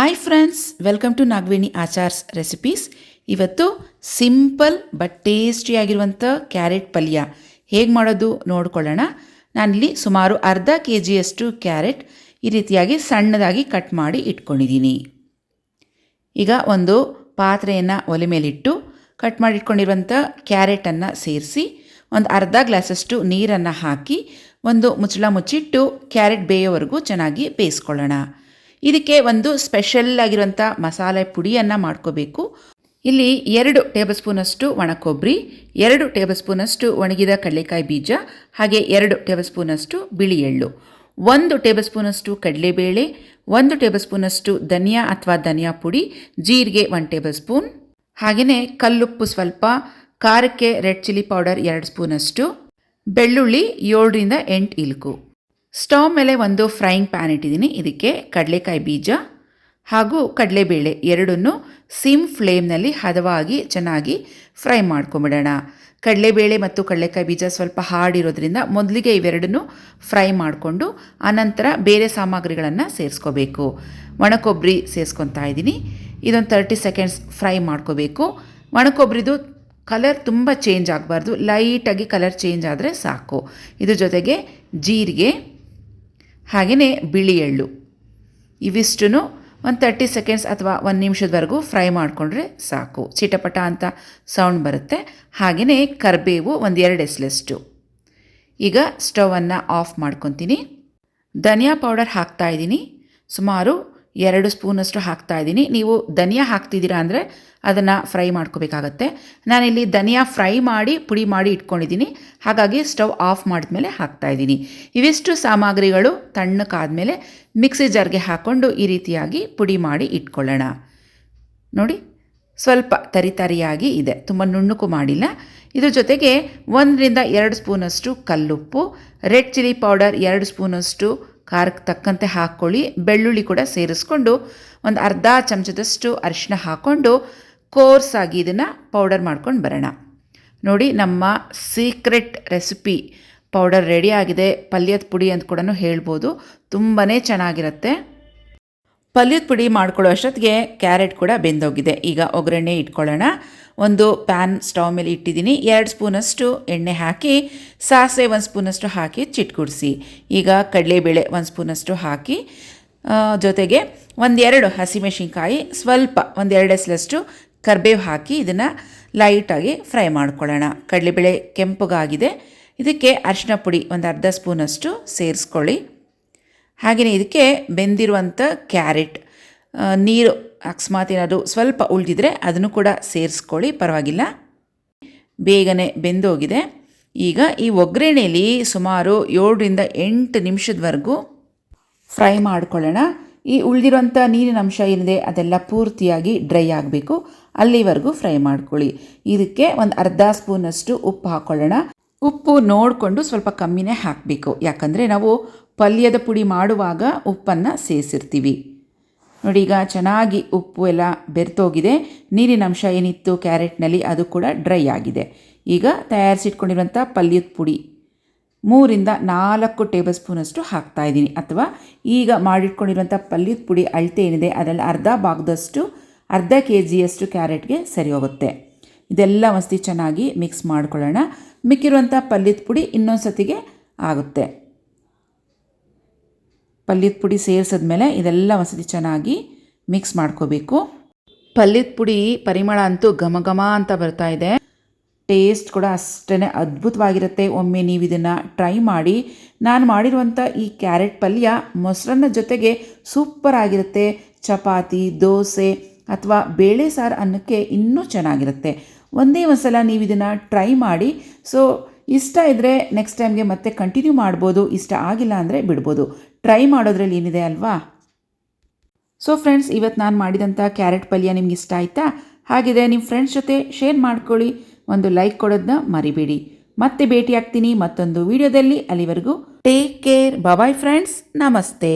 Hi friends, welcome to Nagaveni Achar's recipes. ಇವತ್ತು simple but ಟೇಸ್ಟಿಯಾಗಿರುವಂಥ carrot ಪಲ್ಯ ಹೇಗೆ ಮಾಡೋದು ನೋಡ್ಕೊಳ್ಳೋಣ. ನಾನಿಲ್ಲಿ ಸುಮಾರು ಅರ್ಧ kg ಕ್ಯಾರೆಟ್ ಈ ರೀತಿಯಾಗಿ ಸಣ್ಣದಾಗಿ ಕಟ್ ಮಾಡಿ ಇಟ್ಕೊಂಡಿದ್ದೀನಿ. ಈಗ ಒಂದು ಪಾತ್ರೆಯನ್ನು ಒಲೆ ಮೇಲಿಟ್ಟು ಕಟ್ ಮಾಡಿ ಇಟ್ಕೊಂಡಿರುವಂಥ ಕ್ಯಾರೆಟನ್ನು ಸೇರಿಸಿ ಒಂದು ಅರ್ಧ ಗ್ಲಾಸಷ್ಟು ನೀರನ್ನು ಹಾಕಿ ಒಂದು ಮುಚ್ಚಳ ಮುಚ್ಚಿಟ್ಟು ಕ್ಯಾರೆಟ್ ಬೇಯೋವರೆಗೂ ಚೆನ್ನಾಗಿ ಬೇಯಿಸ್ಕೊಳ್ಳೋಣ. ಇದಕ್ಕೆ ಒಂದು ಸ್ಪೆಷಲ್ ಆಗಿರುವಂಥ ಮಸಾಲೆ ಪುಡಿಯನ್ನು ಮಾಡ್ಕೋಬೇಕು. ಇಲ್ಲಿ 2 ಟೇಬಲ್ ಸ್ಪೂನಷ್ಟು ಒಣಕೊಬ್ಬರಿ, 2 ಟೇಬಲ್ ಸ್ಪೂನಷ್ಟು ಒಣಗಿದ ಕಡಲೆಕಾಯಿ ಬೀಜ, ಹಾಗೆ 2 ಟೇಬಲ್ ಸ್ಪೂನಷ್ಟು ಬಿಳಿ ಎಳ್ಳು, 1 ಟೇಬಲ್ ಸ್ಪೂನಷ್ಟು ಕಡಲೆಬೇಳೆ, 1 ಟೇಬಲ್ ಸ್ಪೂನಷ್ಟು ಧನಿಯಾ ಅಥವಾ ಧನಿಯಾ ಪುಡಿ, ಜೀರಿಗೆ 1 ಟೇಬಲ್ ಸ್ಪೂನ್, ಹಾಗೆಯೇ ಕಲ್ಲುಪ್ಪು ಸ್ವಲ್ಪ, ಖಾರಕ್ಕೆ ರೆಡ್ ಚಿಲ್ಲಿ ಪೌಡರ್ 2 ಸ್ಪೂನಷ್ಟು, ಬೆಳ್ಳುಳ್ಳಿ 7ರಿಂದ 8 ಇಲ್ಕು. ಸ್ಟವ್ ಮೇಲೆ ಒಂದು ಫ್ರೈಯಿಂಗ್ ಪ್ಯಾನ್ ಇಟ್ಟಿದ್ದೀನಿ. ಇದಕ್ಕೆ ಕಡಲೆಕಾಯಿ ಬೀಜ ಹಾಗೂ ಕಡಲೆಬೇಳೆ ಎರಡನ್ನೂ ಸಿಮ್ ಫ್ಲೇಮ್ನಲ್ಲಿ ಹದವಾಗಿ ಚೆನ್ನಾಗಿ ಫ್ರೈ ಮಾಡ್ಕೊಂಬಿಡೋಣ. ಕಡಲೆಬೇಳೆ ಮತ್ತು ಕಡಲೆಕಾಯಿ ಬೀಜ ಸ್ವಲ್ಪ ಹಾರ್ಡಿರೋದ್ರಿಂದ ಮೊದಲಿಗೆ ಇವೆರಡನ್ನೂ ಫ್ರೈ ಮಾಡಿಕೊಂಡು ಆನಂತರ ಬೇರೆ ಸಾಮಗ್ರಿಗಳನ್ನು ಸೇರಿಸ್ಕೋಬೇಕು. ಒಣಕೊಬ್ಬರಿ ಸೇರಿಸ್ಕೊತಾ ಇದ್ದೀನಿ. ಇದೊಂದು 30 ಸೆಕೆಂಡ್ಸ್ ಫ್ರೈ ಮಾಡ್ಕೋಬೇಕು. ಒಣಕೊಬ್ಬರಿದು ಕಲರ್ ತುಂಬ ಚೇಂಜ್ ಆಗಬಾರ್ದು, ಲೈಟಾಗಿ ಕಲರ್ ಚೇಂಜ್ ಆದರೆ ಸಾಕು. ಇದ್ರ ಜೊತೆಗೆ ಜೀರಿಗೆ ಹಾಗೆಯೇ ಬಿಳಿ ಎಳ್ಳು ಇವಿಷ್ಟು ಒಂದು 30 ಸೆಕೆಂಡ್ಸ್ ಅಥವಾ 1 ನಿಮಿಷದವರೆಗೂ ಫ್ರೈ ಮಾಡಿಕೊಂಡ್ರೆ ಸಾಕು. ಚಿಟಪಟ ಅಂತ ಸೌಂಡ್ ಬರುತ್ತೆ. ಹಾಗೆಯೇ ಕರಿಬೇವು ಒಂದು 2 ಎಸಳಷ್ಟು. ಈಗ ಸ್ಟವನ್ನು ಆಫ್ ಮಾಡ್ಕೊತೀನಿ. ಧನಿಯಾ ಪೌಡರ್ ಹಾಕ್ತಾಯಿದ್ದೀನಿ. ಸುಮಾರು 2 ಸ್ಪೂನಷ್ಟು ಹಾಕ್ತಾಯಿದ್ದೀನಿ. ನೀವು ಧನಿಯಾ ಹಾಕ್ತಿದ್ದೀರಾ ಅಂದರೆ ಅದನ್ನು ಫ್ರೈ ಮಾಡ್ಕೋಬೇಕಾಗತ್ತೆ. ನಾನಿಲ್ಲಿ ಧನಿಯಾ ಫ್ರೈ ಮಾಡಿ ಪುಡಿ ಮಾಡಿ ಇಟ್ಕೊಂಡಿದ್ದೀನಿ, ಹಾಗಾಗಿ ಸ್ಟವ್ ಆಫ್ ಮಾಡಿದ್ಮೇಲೆ ಹಾಕ್ತಾಯಿದ್ದೀನಿ. ಇವಿಷ್ಟು ಸಾಮಗ್ರಿಗಳು ತಣ್ಣಕ್ಕಾದಮೇಲೆ ಮಿಕ್ಸಿ ಜಾರ್ಗೆ ಹಾಕ್ಕೊಂಡು ಈ ರೀತಿಯಾಗಿ ಪುಡಿ ಮಾಡಿ ಇಟ್ಕೊಳ್ಳೋಣ. ನೋಡಿ, ಸ್ವಲ್ಪ ತರಿಯಾಗಿ ಇದೆ, ತುಂಬ ನುಣ್ಣಕ್ಕೂ ಮಾಡಿಲ್ಲ. ಇದ್ರ ಜೊತೆಗೆ 1ರಿಂದ 2 ಸ್ಪೂನಷ್ಟು ಕಲ್ಲುಪ್ಪು, ರೆಡ್ ಚಿಲ್ಲಿ ಪೌಡರ್ 2 ಸ್ಪೂನಷ್ಟು, ಖಾರಕ್ಕೆ ತಕ್ಕಂತೆ ಹಾಕ್ಕೊಳ್ಳಿ. ಬೆಳ್ಳುಳ್ಳಿ ಕೂಡ ಸೇರಿಸ್ಕೊಂಡು ಒಂದು ಅರ್ಧ ಚಮಚದಷ್ಟು ಅರಿಶಿನ ಹಾಕ್ಕೊಂಡು ಕೋರ್ಸಾಗಿ ಇದನ್ನು ಪೌಡರ್ ಮಾಡ್ಕೊಂಡು ಬರೋಣ. ನೋಡಿ, ನಮ್ಮ ಸೀಕ್ರೆಟ್ ರೆಸಿಪಿ ಪೌಡರ್ ರೆಡಿ ಆಗಿದೆ. ಪಲ್ಯದ ಪುಡಿ ಅಂತ ಕೂಡ ಹೇಳ್ಬೋದು, ತುಂಬಾ ಚೆನ್ನಾಗಿರುತ್ತೆ. ಪಲ್ಯದ ಪುಡಿ ಮಾಡ್ಕೊಳ್ಳೋ ಅಷ್ಟೊತ್ತಿಗೆ ಕ್ಯಾರೆಟ್ ಕೂಡ ಬೆಂದೋಗಿದೆ. ಈಗ ಒಗ್ಗರಣೆ ಇಟ್ಕೊಳ್ಳೋಣ. ಒಂದು ಪ್ಯಾನ್ ಸ್ಟವ್ ಮೇಲೆ ಇಟ್ಟಿದ್ದೀನಿ. 2 ಸ್ಪೂನಷ್ಟು ಎಣ್ಣೆ ಹಾಕಿ ಸಾಸಿವೆ 1 ಸ್ಪೂನಷ್ಟು ಹಾಕಿ ಚಿಟ್ಕುಡಿಸಿ. ಈಗ ಕಡಲೆಬೇಳೆ 1 ಸ್ಪೂನಷ್ಟು ಹಾಕಿ ಜೊತೆಗೆ 1-2 ಹಸಿಮೆಣಸಿನ್ಕಾಯಿ, ಸ್ವಲ್ಪ 1-2 ಎಸಳಷ್ಟು ಕರಿಬೇವು ಹಾಕಿ ಇದನ್ನು ಲೈಟಾಗಿ ಫ್ರೈ ಮಾಡ್ಕೊಳ್ಳೋಣ. ಕಡಲೆಬೇಳೆ ಕೆಂಪಗಾಗಿದೆ. ಇದಕ್ಕೆ ಅರಿಶಿನ ಪುಡಿ ಒಂದು ಅರ್ಧ ಸ್ಪೂನಷ್ಟು ಸೇರಿಸ್ಕೊಳ್ಳಿ. ಹಾಗೆಯೇ ಇದಕ್ಕೆ ಬೆಂದಿರುವಂಥ ಕ್ಯಾರೆಟ್, ನೀರು ಅಕಸ್ಮಾತ್ ಏನಾದರೂ ಸ್ವಲ್ಪ ಉಳಿದಿದ್ರೆ ಅದನ್ನು ಕೂಡ ಸೇರಿಸ್ಕೊಳ್ಳಿ, ಪರವಾಗಿಲ್ಲ. ಬೇಗನೆ ಬೆಂದೋಗಿದೆ. ಈಗ ಈ ಒಗ್ಗರಣೆಯಲ್ಲಿ ಸುಮಾರು 7ರಿಂದ 8 ನಿಮಿಷದವರೆಗೂ ಫ್ರೈ ಮಾಡ್ಕೊಳ್ಳೋಣ. ಈ ಉಳಿದಿರುವಂಥ ನೀರಿನ ಅಂಶ ಏನಿದೆ ಅದೆಲ್ಲ ಪೂರ್ತಿಯಾಗಿ ಡ್ರೈ ಆಗಬೇಕು, ಅಲ್ಲಿವರೆಗೂ ಫ್ರೈ ಮಾಡ್ಕೊಳ್ಳಿ. ಇದಕ್ಕೆ ಒಂದು ಅರ್ಧ ಸ್ಪೂನಷ್ಟು ಉಪ್ಪು ಹಾಕ್ಕೊಳ್ಳೋಣ. ಉಪ್ಪು ನೋಡಿಕೊಂಡು ಸ್ವಲ್ಪ ಕಮ್ಮಿನೇ ಹಾಕಬೇಕು, ಯಾಕಂದರೆ ನಾವು ಪಲ್ಯದ ಪುಡಿ ಮಾಡುವಾಗ ಉಪ್ಪನ್ನು ಸೇರಿಸಿರ್ತೀವಿ. ನೋಡಿ, ಈಗ ಚೆನ್ನಾಗಿ ಉಪ್ಪು ಎಲ್ಲ ಬೆರ್ತೋಗಿದೆ. ನೀರಿನ ಅಂಶ ಏನಿತ್ತು ಕ್ಯಾರೆಟ್ನಲ್ಲಿ ಅದು ಕೂಡ ಡ್ರೈ ಆಗಿದೆ. ಈಗ ತಯಾರಿಸಿಟ್ಕೊಂಡಿರುವಂಥ ಪಲ್ಯದ ಪುಡಿ 3ರಿಂದ 4 ಟೇಬಲ್ ಸ್ಪೂನಷ್ಟು ಹಾಕ್ತಾಯಿದ್ದೀನಿ. ಅಥವಾ ಈಗ ಮಾಡಿಟ್ಕೊಂಡಿರುವಂಥ ಪಲ್ಯದ ಪುಡಿ ಅಳತೆ ಏನಿದೆ ಅದರಲ್ಲಿ ಅರ್ಧ kg ಕ್ಯಾರೆಟ್ಗೆ ಸರಿ ಹೋಗುತ್ತೆ. ಇದೆಲ್ಲ ಮಸ್ತಿ ಚೆನ್ನಾಗಿ ಮಿಕ್ಸ್ ಮಾಡ್ಕೊಳ್ಳೋಣ. ಮಿಕ್ಕಿರುವಂಥ ಪಲ್ಯದ ಪುಡಿ ಇನ್ನೊಂದು ಸತಿಗೆ ಆಗುತ್ತೆ. ಪಲ್ಯದ ಪುಡಿ ಸೇರಿಸಿದ್ಮೇಲೆ ಇದೆಲ್ಲ ಒಂದ್ಸತಿ ಚೆನ್ನಾಗಿ ಮಿಕ್ಸ್ ಮಾಡ್ಕೋಬೇಕು. ಪಲ್ಯದ ಪುಡಿ ಪರಿಮಳ ಅಂತೂ ಘಮ ಘಮ ಅಂತ ಬರ್ತಾ ಇದೆ. ಟೇಸ್ಟ್ ಕೂಡ ಅಷ್ಟೇ ಅದ್ಭುತವಾಗಿರುತ್ತೆ. ಒಮ್ಮೆ ನೀವು ಇದನ್ನು ಟ್ರೈ ಮಾಡಿ. ನಾನು ಮಾಡಿರುವಂಥ ಈ ಕ್ಯಾರೆಟ್ ಪಲ್ಯ ಮೊಸರನ್ನ ಜೊತೆಗೆ ಸೂಪರ್ ಆಗಿರುತ್ತೆ. ಚಪಾತಿ, ದೋಸೆ ಅಥವಾ ಬೇಳೆ ಸಾರು ಅನ್ನಕ್ಕೆ ಇನ್ನೂ ಚೆನ್ನಾಗಿರುತ್ತೆ. ಒಂದೇ ಸಲ ನೀವು ಇದನ್ನು ಟ್ರೈ ಮಾಡಿ. ಸೊ ಇಷ್ಟ ಇದ್ದರೆ ನೆಕ್ಸ್ಟ್ ಟೈಮ್ಗೆ ಮತ್ತೆ ಕಂಟಿನ್ಯೂ ಮಾಡ್ಬೋದು, ಇಷ್ಟ ಆಗಿಲ್ಲ ಅಂದರೆ ಬಿಡ್ಬೋದು. ಟ್ರೈ ಮಾಡೋದ್ರಲ್ಲಿ ಏನಿದೆ ಅಲ್ವಾ. ಸೊ ಫ್ರೆಂಡ್ಸ್, ಇವತ್ತು ನಾನು ಮಾಡಿದಂಥ ಕ್ಯಾರೆಟ್ ಪಲ್ಯ ನಿಮ್ಗೆ ಇಷ್ಟ ಆಯಿತಾ? ಹಾಗಿದ್ರೆ ನಿಮ್ಮ ಫ್ರೆಂಡ್ಸ್ ಜೊತೆ ಶೇರ್ ಮಾಡ್ಕೊಳ್ಳಿ. ಒಂದು ಲೈಕ್ ಕೊಡೋದನ್ನ ಮರಿಬೇಡಿ. ಮತ್ತೆ ಭೇಟಿ ಆಗ್ತೀನಿ ಮತ್ತೊಂದು ವಿಡಿಯೋದಲ್ಲಿ. ಅಲ್ಲಿವರೆಗೂ ಟೇಕ್ ಕೇರ್. ಬಾಯ್ ಫ್ರೆಂಡ್ಸ್, ನಮಸ್ತೆ.